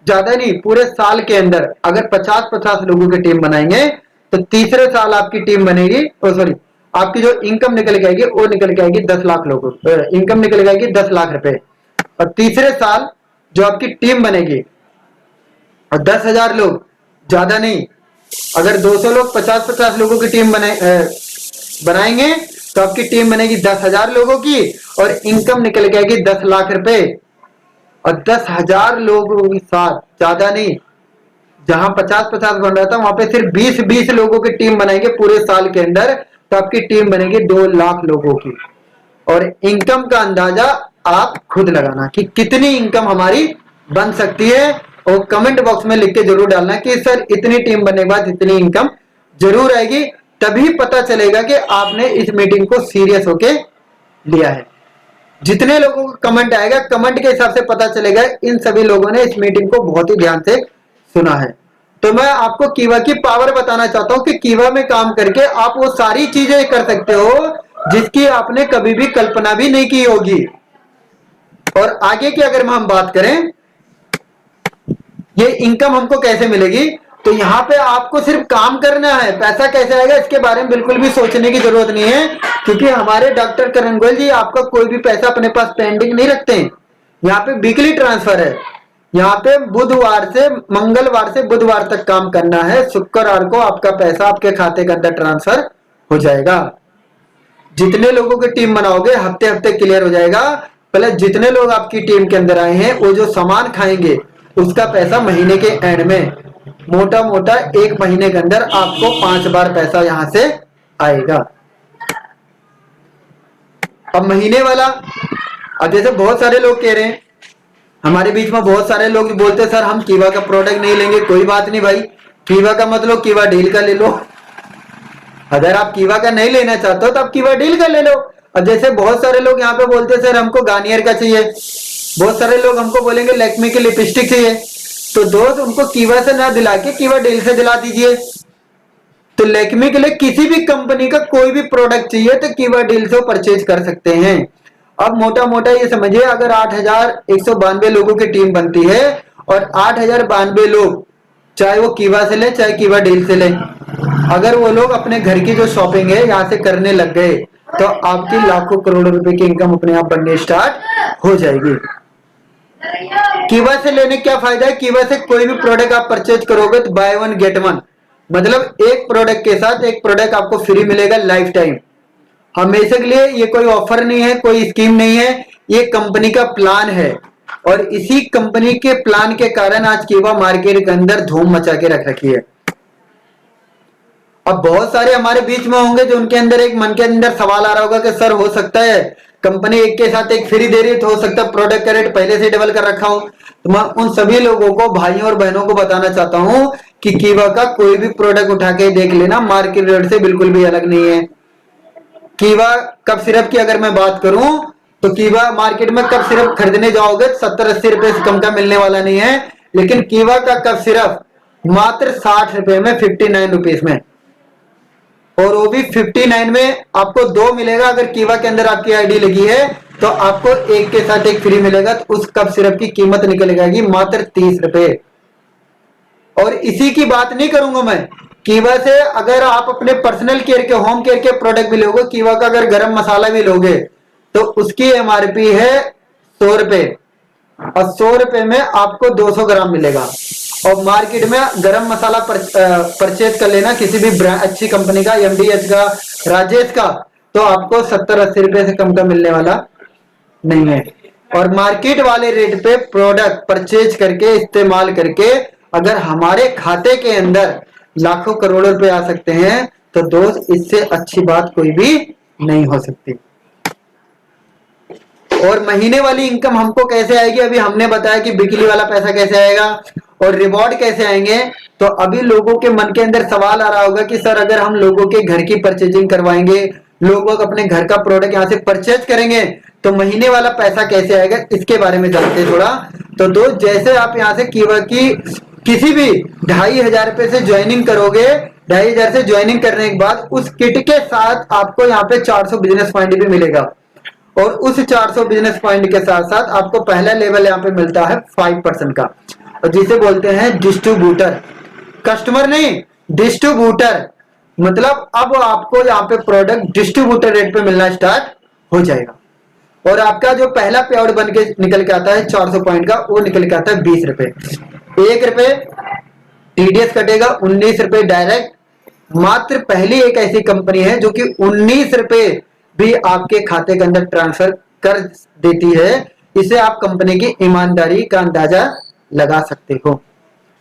ज्यादा नहीं, पूरे साल के अंदर अगर 50-50 लोगों की टीम बनाएंगे तो तीसरे साल आपकी टीम बनेगी, सॉरी, आपकी जो इनकम निकल के आएगी वो निकल के आएगी 10 लाख लोगों, इनकम निकल के आएगी 10 लाख रुपए। और तीसरे साल जो आपकी टीम बनेगी, और 10,000 लोग, ज्यादा नहीं, अगर 200 लोग 50-50 लोगों की टीम बनाएंगे तो आपकी टीम बनेगी 10,000 लोगों की, और इनकम निकल के आएगी 10 लाख रुपए। और 10,000 लोगों के साथ, ज्यादा नहीं, जहां 50-50 बन रहा था वहां पे सिर्फ 20-20 लोगों की टीम बनाएंगे पूरे साल के अंदर, तो आपकी टीम बनेगी 2 लाख लोगों की। और इनकम का अंदाजा आप खुद लगाना कि कितनी इनकम हमारी बन सकती है, और कमेंट बॉक्स में लिख के जरूर डालना कि सर इतनी टीम बनने के बाद इतनी इनकम जरूर आएगी। तभी पता चलेगा कि आपने इस मीटिंग को सीरियस होके लिया है। जितने लोगों को कमेंट आएगा, कमेंट के हिसाब से पता चलेगा इन सभी लोगों ने इस मीटिंग को बहुत ही ध्यान से सुना है। तो मैं आपको कीवा की पावर बताना चाहता हूं कि कीवा में काम करके आप वो सारी चीजें कर सकते हो जिसकी आपने कभी भी कल्पना भी नहीं की होगी। और आगे की अगर हम बात करें, ये इनकम हमको कैसे मिलेगी, तो यहाँ पे आपको सिर्फ काम करना है। पैसा कैसे आएगा इसके बारे में बिल्कुल भी सोचने की जरूरत नहीं है, क्योंकि हमारे डॉक्टर करण गोयल जी आपका कोई भी पैसा अपने पास पेंडिंग नहीं रखते हैं। यहाँ पे वीकली ट्रांसफर है। यहाँ पे मंगलवार से बुधवार तक काम करना है। शुक्रवार को आपका पैसा आपके खाते के अंदर ट्रांसफर हो जाएगा। जितने लोगों की टीम बनाओगे हफ्ते हफ्ते क्लियर हो जाएगा। पहले जितने लोग आपकी टीम के अंदर आए हैं वो जो सामान खाएंगे उसका पैसा महीने के एंड में, मोटा मोटा 1 महीने के अंदर आपको 5 बार पैसा यहां से आएगा। अब महीने वाला, अब जैसे बहुत सारे लोग कह रहे हैं, हमारे बीच में बहुत सारे लोग बोलते हैं सर हम कीवा का प्रोडक्ट नहीं लेंगे। कोई बात नहीं भाई, कीवा का मतलब कीवा डील का ले लो। अगर आप कीवा का नहीं लेना चाहते हो तो आप कीवा डील का ले लो। अब जैसे बहुत सारे लोग यहाँ पे बोलते हैं सर हमको गार्नियर का चाहिए, बहुत सारे लोग हमको बोलेंगे लैक्मे की लिपस्टिक चाहिए, तो दोस्त उनको कीवा से ना दिला के कीवा डील से दिला दीजिए। तो लैक्मे के लिए किसी भी कंपनी का कोई भी प्रोडक्ट चाहिए तो कीवा डील से परचेज कर सकते हैं। अब मोटा मोटा ये समझिए, अगर 8,192 लोगों की टीम बनती है और 8,092 लोग, चाहे वो कीवा से ले चाहे कीवा डील से ले, अगर वो लोग अपने घर की जो शॉपिंग है यहाँ से करने लग गए तो आपकी लाखों करोड़ों रुपए की इनकम अपने आप बनने स्टार्ट हो जाएगी। कीवा से लेने क्या फायदा है, कीवा से कोई भी प्रोडक्ट आप परचेज करोगे तो बाय 1 गेट 1, मतलब एक प्रोडक्ट के साथ एक प्रोडक्ट आपको फ्री मिलेगा लाइफ टाइम, हमेशा के लिए। ये कोई ऑफर नहीं है, कोई स्कीम नहीं है, ये कंपनी का प्लान है। और इसी कंपनी के प्लान के कारण आज कीवा मार्केट के अंदर धूम मचा के रख रखी है। अब बहुत सारे हमारे बीच में होंगे जो उनके अंदर एक मन के अंदर सवाल आ रहा होगा कि सर हो सकता है कंपनी एक के साथ एक फ्री दे रही है, तो हो सकता है प्रोडक्ट का रेट पहले से डबल कर रखा हो। तो मैं उन सभी लोगों को, भाइयों और बहनों को बताना चाहता हूं कि कीवा का कोई भी प्रोडक्ट उठा के देख लेना, मार्केट रेट से बिल्कुल भी अलग नहीं है। कीवा कफ सिरप की अगर मैं बात करूं तो कीवा मार्केट में कफ सिरप खरीदने जाओगे 70-80 रुपए से कम का मिलने वाला नहीं है, लेकिन कीवा का कफ सिरप मात्र 60 रुपए में, 59 रुपीज में, और वो भी 59 में आपको 2 मिलेगा। अगर कीवा के अंदर आपकी आईडी लगी है तो आपको एक के साथ एक फ्री मिलेगा। तो उस कप सिरप की कीमत निकल जाएगी मात्र 30 रुपए। और इसी की बात नहीं करूंगा मैं, कीवा से अगर आप अपने पर्सनल केयर के, होम केयर के प्रोडक्ट भी लोगे, कीवा का अगर गरम मसाला भी लोगे तो उसकी एमआरपी है 100 रुपए, और 100 रुपए में आपको 200 ग्राम मिलेगा। और मार्केट में गरम मसाला परचेज कर लेना किसी भी अच्छी कंपनी का, एमडीएच का, राजेश का, तो आपको 70-80 रुपए से कम का मिलने वाला नहीं है। और मार्केट वाले रेट पे प्रोडक्ट परचेज करके, इस्तेमाल करके अगर हमारे खाते के अंदर लाखों करोड़ों रुपए आ सकते हैं तो दोस्त इससे अच्छी बात कोई भी नहीं हो सकती। और महीने वाली इनकम हमको कैसे आएगी, अभी हमने बताया कि बिजली वाला पैसा कैसे आएगा और रिवॉर्ड कैसे आएंगे। तो अभी लोगों के मन के अंदर सवाल आ रहा होगा कि सर अगर हम लोगों के घर की परचेजिंग करवाएंगे, लोग अपने घर का प्रोडक्ट यहाँ से परचेज करेंगे तो महीने वाला पैसा कैसे आएगा, इसके बारे में जानते हैं थोड़ा। तो दोस्त जैसे आप यहाँ से कीवा की किसी भी 2,500 रुपए से ज्वाइनिंग करोगे, 2,500 से ज्वाइनिंग करने के बाद उस किट के साथ आपको यहाँ पे 400 बिजनेस पॉइंट भी मिलेगा, और उस 400 बिजनेस पॉइंट के साथ साथ आपको पहला लेवल यहाँ पे मिलता है 5% का, और जिसे बोलते हैं डिस्ट्रीब्यूटर। कस्टमर नहीं, डिस्ट्रीब्यूटर, मतलब अब आपको यहाँ पे प्रोडक्ट डिस्ट्रीब्यूटर रेट पे मिलना स्टार्ट हो जाएगा। और आपका जो पहला पे आउट बन के निकल के आता है 400 पॉइंट का, वो निकल के आता है 20 रुपए। 1 रुपए टीडीएस कटेगा, 19 रुपए डायरेक्ट। मात्र पहली एक ऐसी कंपनी है जो कि 19 रुपए भी आपके खाते के अंदर ट्रांसफर कर देती है। इसे आप कंपनी की ईमानदारी का अंदाजा लगा सकते हो।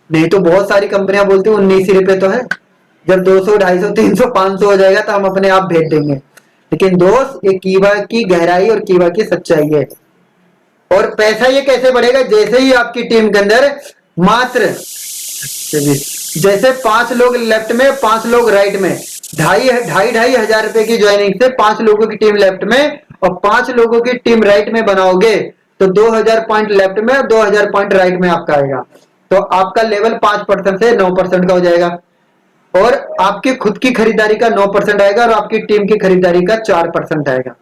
नहीं तो बहुत सारी कंपनियां बोलती है 19 रुपए तो है, जब 200, 250, 300, 500 हो जाएगा तो हम अपने आप भेज देंगे। लेकिन दोस्त, ये कीवा की गहराई और कीवा की सच्चाई है। और पैसा ये कैसे बढ़ेगा? जैसे ही आपकी टीम के अंदर मात्र जैसे 5 लोग लेफ्ट में, 5 लोग राइट में, 2,500 हजार रुपए की ज्वाइनिंग से 5 लोगों की टीम लेफ्ट में और 5 लोगों की टीम राइट में बनाओगे तो 2,000 पॉइंट लेफ्ट में और 2,000 पॉइंट राइट में आपका आएगा। तो आपका लेवल 5% से 9% का हो जाएगा, और आपकी खुद की खरीदारी का 9% आएगा और आपकी टीम की खरीदारी का 4% आएगा।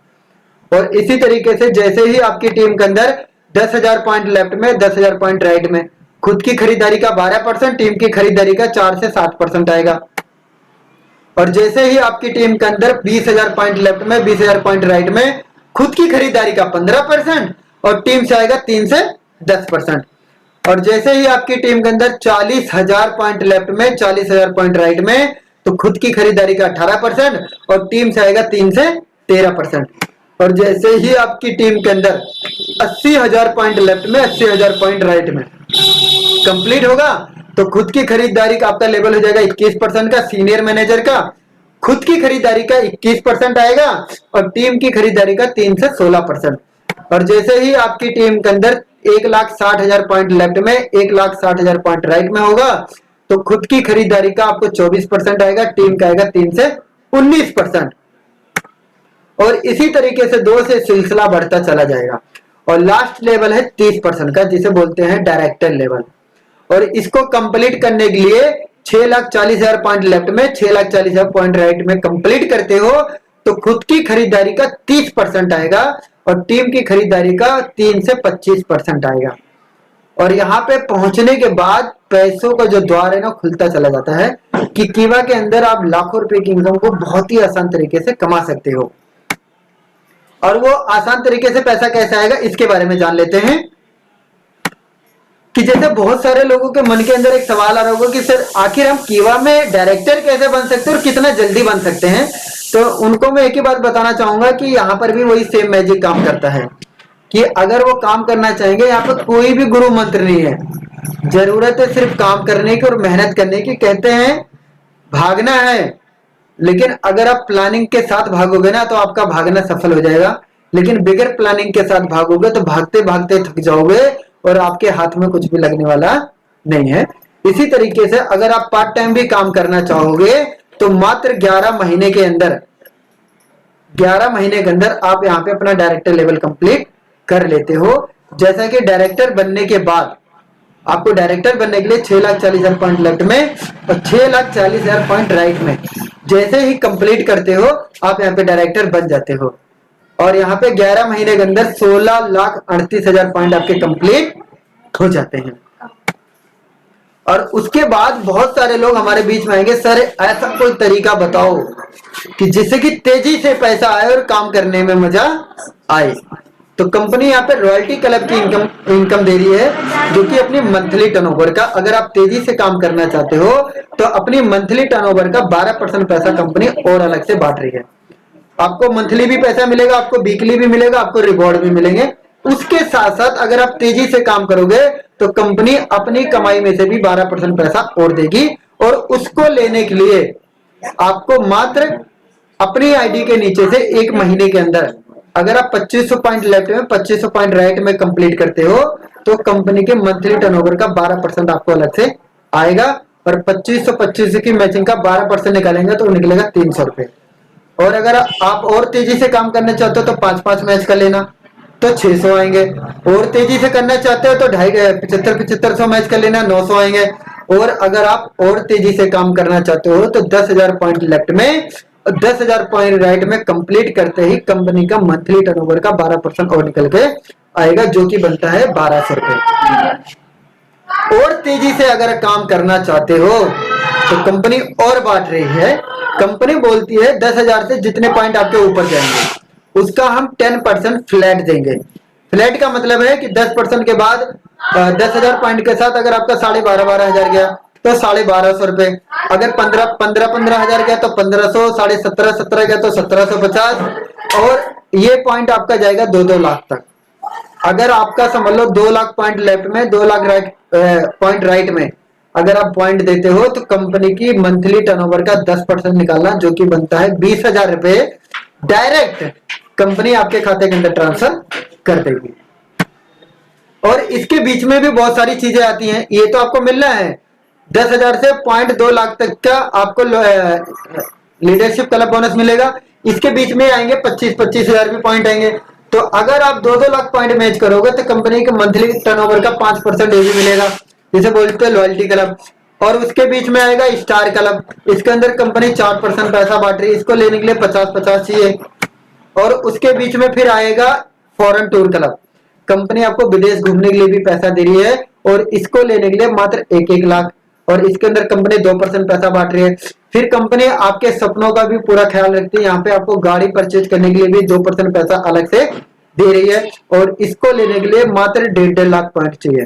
और इसी तरीके से जैसे ही आपकी टीम के अंदर 10,000 पॉइंट लेफ्ट में, 10,000 पॉइंट राइट में, खुद की खरीदारी का 12%, टीम की खरीदारी का 4 से 7% आएगा। और जैसे ही आपकी टीम के अंदर 20,000 पॉइंट लेफ्ट में, 20,000 पॉइंट राइट में, खुद की खरीदारी का 15% और टीम से आएगा 3 से 10%। और जैसे ही आपकी टीम के अंदर 40,000 पॉइंट लेफ्ट में, 40,000 पॉइंट राइट में, तो खुद की खरीदारी का 18% और टीम से आएगा 3 से 13%। और जैसे ही आपकी टीम के अंदर 80,000 पॉइंट लेफ्ट में, 80,000 पॉइंट राइट में कंप्लीट होगा तो खुद की खरीदारी का आपका लेवल हो जाएगा 21% का, सीनियर मैनेजर का खुद की खरीदारी का 21% आएगा और टीम की खरीदारी का 3 से 16%। और जैसे ही आपकी टीम के अंदर 1,60,000 पॉइंट लेफ्ट में, 1,60,000 पॉइंट राइट में होगा तो खुद की खरीदारी का आपको 24% आएगा, टीम का आएगा 3 से 19%। और इसी तरीके से 2 से सिलसिला बढ़ता चला जाएगा। और लास्ट लेवल है 30% का, जिसे बोलते हैं डायरेक्टर लेवल। और इसको कंप्लीट करने के लिए 6,40,000 पॉइंट लेफ्ट में, 6,40,000 पॉइंट राइट में कंप्लीट करते हो तो खुद की खरीदारी का 30% आएगा और टीम की खरीदारी का 3 से 25% आएगा। और यहाँ पे पहुंचने के बाद पैसों का जो द्वार है ना खुलता चला जाता है कि कीवा के अंदर आप लाखों रुपए की इनकम को बहुत ही आसान तरीके से कमा सकते हो। और वो आसान तरीके से पैसा कैसे आएगा इसके बारे में जान लेते हैं। कि जैसे बहुत सारे लोगों के मन के अंदर एक सवाल आ रहा होगा कि सर आखिर हम कीवा में डायरेक्टर कैसे बन सकते हैं और कितना जल्दी बन सकते हैं। तो उनको मैं एक ही बात बताना चाहूंगा कि यहाँ पर भी वही सेम मैजिक काम करता है कि अगर वो काम करना चाहेंगे, यहाँ पर कोई भी गुरु मंत्र नहीं है, जरूरत है सिर्फ काम करने की और मेहनत करने की। कहते हैं भागना है, लेकिन अगर आप प्लानिंग के साथ भागोगे ना तो आपका भागना सफल हो जाएगा, लेकिन बिगर प्लानिंग के साथ भागोगे तो भागते भागते थक जाओगे और आपके हाथ में कुछ भी लगने वाला नहीं है। इसी तरीके से अगर आप पार्ट टाइम भी काम करना चाहोगे तो मात्र 11 महीने के अंदर, 11 महीने के अंदर आप यहाँ पे अपना डायरेक्टर लेवल कंप्लीट कर लेते हो। जैसा कि डायरेक्टर बनने के बाद आपको डायरेक्टर बनने के लिए 6,40,000 पॉइंट लेफ्ट में और 6,40,000 पॉइंट राइट में जैसे ही कंप्लीट करते हो आप यहाँ पे डायरेक्टर बन जाते हो। और यहाँ पे 11 महीने के अंदर 16,38,000 पॉइंट आपके कंप्लीट हो जाते हैं। और उसके बाद बहुत सारे लोग हमारे बीच में आएंगे, सर ऐसा कोई तरीका बताओ कि जिससे कि तेजी से पैसा आए और काम करने में मजा आए। तो कंपनी यहाँ पे रॉयल्टी क्लब की इनकम दे रही है जो कि अपनी मंथली टर्नओवर का, अगर आप तेजी से काम करना चाहते हो तो अपनी मंथली टर्नओवर का 12% पैसा कंपनी और अलग से बांट रही है। आपको मंथली भी पैसा मिलेगा, आपको वीकली भी मिलेगा, आपको रिवॉर्ड भी मिलेंगे। उसके साथ साथ अगर आप तेजी से काम करोगे तो कंपनी अपनी कमाई में से भी 12% पैसा और देगी। और उसको लेने के लिए आपको मात्र अपनी आईडी के नीचे से 1 महीने के अंदर अगर आप 2500 पॉइंट लेफ्ट में, 2500 पॉइंट राइट में कंप्लीट करते हो तो कंपनी के मंथली टर्नओवर का 12% आपको अलग से आएगा। और 2500 की मैचिंग का 12% निकालेंगे तो निकलेगा 300 रुपए। और अगर आप और तेजी से काम करना चाहते हो तो 5-5 मैच कर लेना तो 600 आएंगे। और तेजी से करना चाहते हो तो 7500 मैच कर लेना, 900 आएंगे। और अगर आप और तेजी से काम करना चाहते हो तो 10,000 पॉइंट लेफ्ट में और 10,000 पॉइंट राइट में कंप्लीट करते ही कंपनी का मंथली टर्नओवर का 12% और निकल के आएगा, जो कि बनता है 1200 रुपए। और तेजी से अगर काम करना चाहते हो तो कंपनी और बांट रही है। कंपनी बोलती है 10,000 से जितने पॉइंट आपके ऊपर जाएंगे उसका हम 10% फ्लैट देंगे। फ्लैट का मतलब है कि 10% के बाद 10,000 पॉइंट के साथ अगर आपका 12,500 गया तो 1,250 रुपए, अगर 15,000 गया तो 1,500, 17,500 गया तो 1,750, और ये पॉइंट आपका जाएगा 2-2 लाख तक। अगर आपका समझ लो 2 लाख पॉइंट लेफ्ट में, 2 लाख पॉइंट राइट में अगर आप पॉइंट देते हो तो कंपनी की मंथली टर्नओवर का 10% निकालना, जो कि बनता है 20,000 रुपए, डायरेक्ट कंपनी आपके खाते के अंदर ट्रांसफर कर देगी। और इसके बीच में भी बहुत सारी चीजें आती हैं। ये तो आपको मिलना है 10,000 से 0.2 लाख तक का आपको लीडरशिप क्लब बोनस मिलेगा। इसके बीच में आएंगे 25-25 हजार भी पॉइंट आएंगे। तो अगर आप 2-2 लाख पॉइंट मैच करोगे तो कंपनी के मंथली टर्नओवर का 5% ये भी मिलेगा, जिसे बोलते हैं लॉयल्टी क्लब। और उसके बीच में आएगा स्टार क्लब, इसके अंदर कंपनी 4% पैसा बांट रही है, इसको लेने के लिए 50-50 चाहिए। और उसके बीच में फिर आएगा फॉरेन टूर क्लब, कंपनी आपको विदेश घूमने के लिए भी पैसा दे रही है और इसको लेने के लिए मात्र 1-1 लाख, और इसके अंदर कंपनी 2% पैसा बांट रही है। फिर कंपनी आपके सपनों का भी पूरा ख्याल रखती है, यहाँ पे आपको गाड़ी परचेज करने के लिए भी 2% पैसा अलग से दे रही है, और इसको लेने के लिए मात्र 1.5 लाख पॉइंट चाहिए।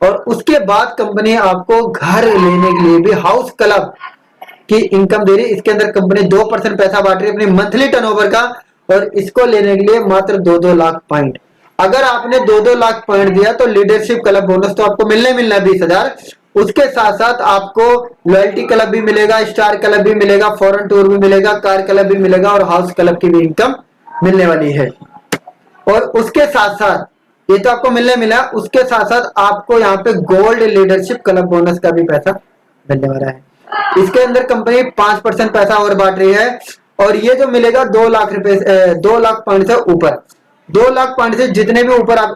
और उसके बाद कंपनी आपको घर लेने के लिए भी हाउस क्लब की इनकम दे रही है, इसके अंदर कंपनी 2% पैसा बांट रही है अपनी मंथली टर्नओवर का, और इसको लेने के लिए मात्र 2-2 लाख पॉइंट। अगर आपने 2-2 लाख पॉइंट दिया तो लीडरशिप क्लब बोनस तो आपको मिलना 20,000, उसके साथ साथ आपको लॉयल्टी क्लब भी मिलेगा, स्टार क्लब भी मिलेगा, फॉरेन टूर भी मिलेगा, कार क्लब भी मिलेगा, और हाउस क्लब की भी इनकम मिलने वाली है। और उसके साथ साथ ये तो आपको मिला, उसके साथ साथ आपको यहाँ पे गोल्ड लीडरशिप क्लब बोनस का भी पैसा मिलने वाला है। इसके अंदर कंपनी 5% पैसा और बांट रही है, और ये जो मिलेगा 2 लाख रुपए, 2 लाख पॉइंट से ऊपर, 2 लाख पॉइंट से जितने भी ऊपर आप,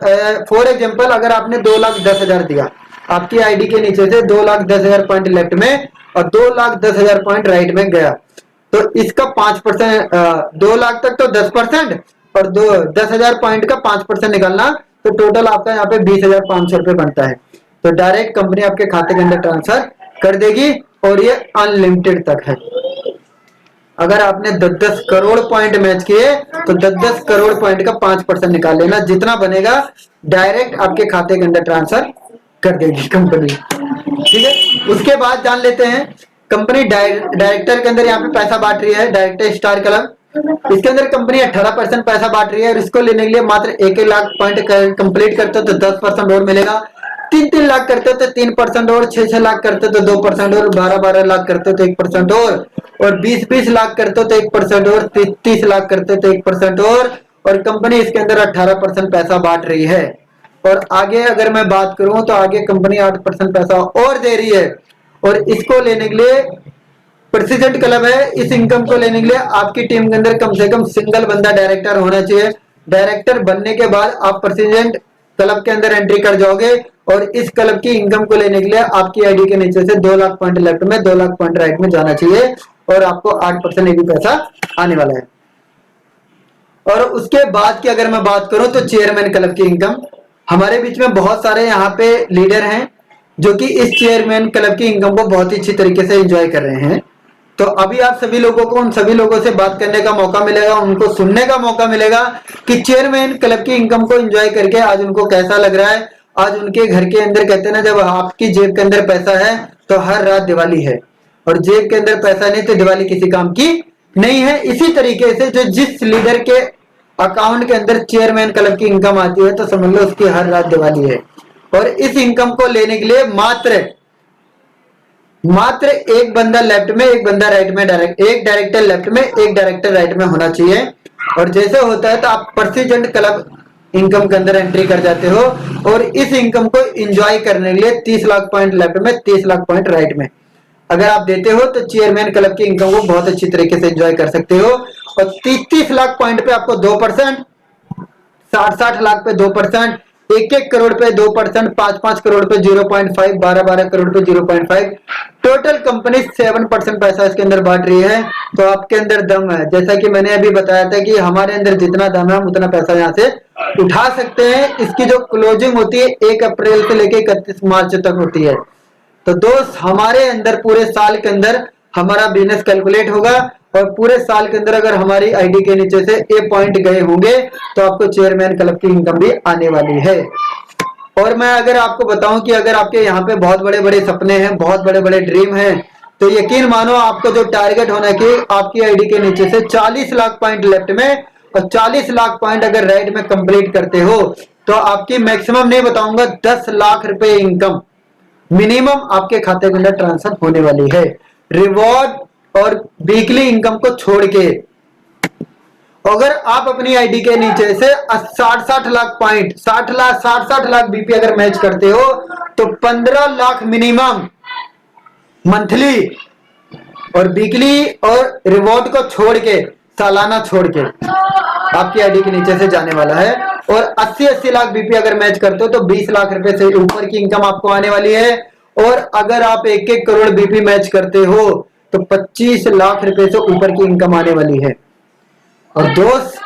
फॉर एग्जाम्पल अगर आपने 2,10,000 दिया, आपकी आईडी के नीचे से 2,10,000 पॉइंट लेफ्ट में और 2,10,000 पॉइंट राइट में गया, तो इसका 5%, 2 लाख तक तो 10% और 10,000 पॉइंट का 5% निकालना, तो टोटल आपका यहाँ पे 20,500 रुपए बनता है। तो डायरेक्ट कंपनी आपके खाते के अंदर ट्रांसफर कर देगी, और ये अनलिमिटेड तक है। अगर आपने 10-10 करोड़ पॉइंट मैच किए तो 10-10 करोड़ पॉइंट का 5% निकाल लेना, जितना बनेगा डायरेक्ट आपके खाते के अंदर ट्रांसफर कर देगी कंपनी। ठीक है, उसके बाद जान लेते हैं कंपनी डायरेक्टर के अंदर यहाँ पे पैसा बांट रही है, डायरेक्टर स्टार क्लब, इसके अंदर कंपनी 18% पैसा बांट रही है, और इसको लेने के लिए मात्र 1-1 लाख पॉइंट कंप्लीट करते हो तो 10% और मिलेगा, 3-3 लाख करते हो तो 3% और, 6-6 लाख करते हो तो 2% और, 12-12 लाख करते हो तो 1% और 20-20 लाख करते हो तो 1% और, 30 लाख करते हो तो 1% और कंपनी इसके अंदर 18% पैसा बांट रही है। और आगे अगर मैं बात करूं तो आगे कंपनी 8% पैसा और दे रही है, और इसको लेने के लिए प्रेसिडेंट क्लब है, इस इनकम को लेने के लिए आपकी टीम के अंदर कम से कम सिंगल बंदा डायरेक्टर होना चाहिए। डायरेक्टर बनने के बाद आप प्रेसिडेंट क्लब के अंदर एंट्री कर जाओगे, और इस क्लब की इनकम को लेने के लिए आपकी आईडी के नीचे से 2 लाख पॉइंट लेफ्ट में, 2 लाख पॉइंट राइट में जाना चाहिए, और आपको 8% भी पैसा आने वाला है। और उसके बाद की अगर मैं बात करूं तो चेयरमैन क्लब की इनकम, हमारे बीच में बहुत सारे यहाँ पे लीडर हैं जो कि इस चेयरमैन क्लब की इनकम को बहुत ही अच्छी तरीके से एंजॉय कर रहे हैं। तो अभी आप सभी लोगों को, उन सभी लोगों से बात करने का मौका मिलेगा, उनको सुनने का मौका मिलेगा कि चेयरमैन क्लब की इनकम को एंजॉय करके आज उनको कैसा लग रहा है। आज उनके घर के अंदर कहते हैं ना, जब आपकी जेब के अंदर पैसा है तो हर रात दिवाली है, और जेब के अंदर पैसा नहीं तो दिवाली किसी काम की नहीं है। इसी तरीके से जो जिस लीडर के अकाउंट के अंदर चेयरमैन क्लब की इनकम आती है तो समझ लो उसकी हर रात दिवाली है। और इस इनकम को लेने के लिए मात्र एक बंदा लेफ्ट में, एक बंदा राइट में, एक डायरेक्टर लेफ्ट में, एक डायरेक्टर राइट में होना चाहिए। और जैसे होता है तो आप प्रेसिडेंट क्लब इनकम के अंदर एंट्री कर जाते हो, और इस इनकम को एंजॉय करने के लिए 30 लाख पॉइंट लेफ्ट में, 30 लाख पॉइंट राइट में अगर आप देते हो तो चेयरमैन क्लब की इनकम को बहुत अच्छी तरीके से एंजॉय कर सकते हो। और 30-30 लाख पॉइंट पे आपको 2%, 60-60 लाख पे 2%, 1-1 करोड़ पे 2%, 5-5 करोड़ पे 0.5, 12-12 करोड़ पे 0.5, टोटल कंपनी 7% पैसा इसके अंदर बांट रही है। तो आपके अंदर दम है, जैसा कि मैंने अभी बताया था कि हमारे अंदर जितना दम है हम उतना पैसा यहाँ से उठा सकते हैं। इसकी जो क्लोजिंग होती है 1 अप्रैल से लेके 31 मार्च तक होती है। तो दोस्त हमारे अंदर पूरे साल के अंदर हमारा बिजनेस कैलकुलेट होगा और पूरे साल के अंदर अगर हमारी आईडी के नीचे से ए पॉइंट गए होंगे तो आपको चेयरमैन क्लब की इनकम भी आने वाली है। और मैं अगर आपको बताऊं कि अगर आपके यहाँ पे बहुत बड़े बड़े सपने हैं, बहुत बड़े बड़े ड्रीम हैं, तो यकीन मानो आपको जो टारगेट होना कि आपकी आईडी के नीचे से 40 लाख पॉइंट लेफ्ट में और 40 लाख पॉइंट अगर राइट में कंप्लीट करते हो तो आपकी मैक्सिमम नहीं बताऊंगा 10 लाख रुपए इनकम मिनिमम आपके खाते के अंदर ट्रांसफर होने वाली है। रिवॉर्ड और वीकली इनकम को छोड़ के अगर आप अपनी आईडी के नीचे से 60 लाख पॉइंट 60 लाख बीपी अगर मैच करते हो तो 15 लाख मिनिमम मंथली और वीकली और रिवॉर्ड को छोड़ के सालाना छोड़ के आपकी आईडी के नीचे से जाने वाला है। और 80 लाख बीपी अगर मैच करते हो तो 20 लाख रुपए से ऊपर की इनकम आपको आने वाली है। और अगर आप 1-1 करोड़ बीपी मैच करते हो तो 25 लाख रुपए से ऊपर की इनकम आने वाली है। और दोस्त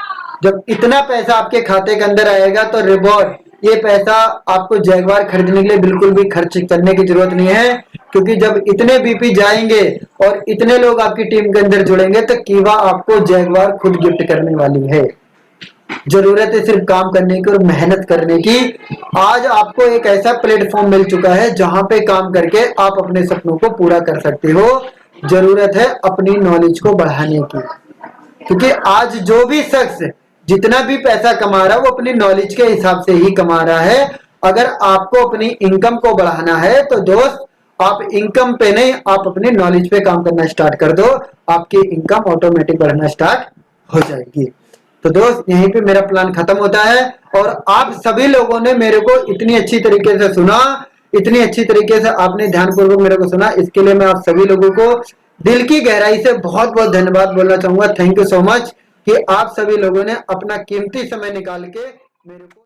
जब इतना पैसा आपके खाते के अंदर आएगा तो रिवॉर्ड, ये पैसा आपको जैगवार खरीदने के लिए बिल्कुल भी खर्च करने की जरूरत नहीं है, क्योंकि जब इतने बीपी जाएंगे और इतने लोग आपकी टीम के अंदर जुड़ेंगे तो कीवा आपको जैगवार खुद गिफ्ट करने वाली है। जरूरत है सिर्फ काम करने की और मेहनत करने की। आज आपको एक ऐसा प्लेटफॉर्म मिल चुका है जहां पे काम करके आप अपने सपनों को पूरा कर सकते हो। जरूरत है अपनी नॉलेज को बढ़ाने की, क्योंकि आज जो भी शख्स जितना भी पैसा कमा रहा है वो अपनी नॉलेज के हिसाब से ही कमा रहा है। अगर आपको अपनी इनकम को बढ़ाना है तो दोस्त आप इनकम पे नहीं, आप अपनी नॉलेज पे काम करना स्टार्ट कर दो, आपकी इनकम ऑटोमेटिक बढ़ना स्टार्ट हो जाएगी। तो दोस्त यहीं पे मेरा प्लान खत्म होता है और आप सभी लोगों ने मेरे को इतनी अच्छी तरीके से सुना, इतनी अच्छी तरीके से आपने ध्यानपूर्वक मेरे को सुना, इसके लिए मैं आप सभी लोगों को दिल की गहराई से बहुत बहुत धन्यवाद बोलना चाहूंगा। थैंक यू सो मच कि आप सभी लोगों ने अपना कीमती समय निकाल के मेरे को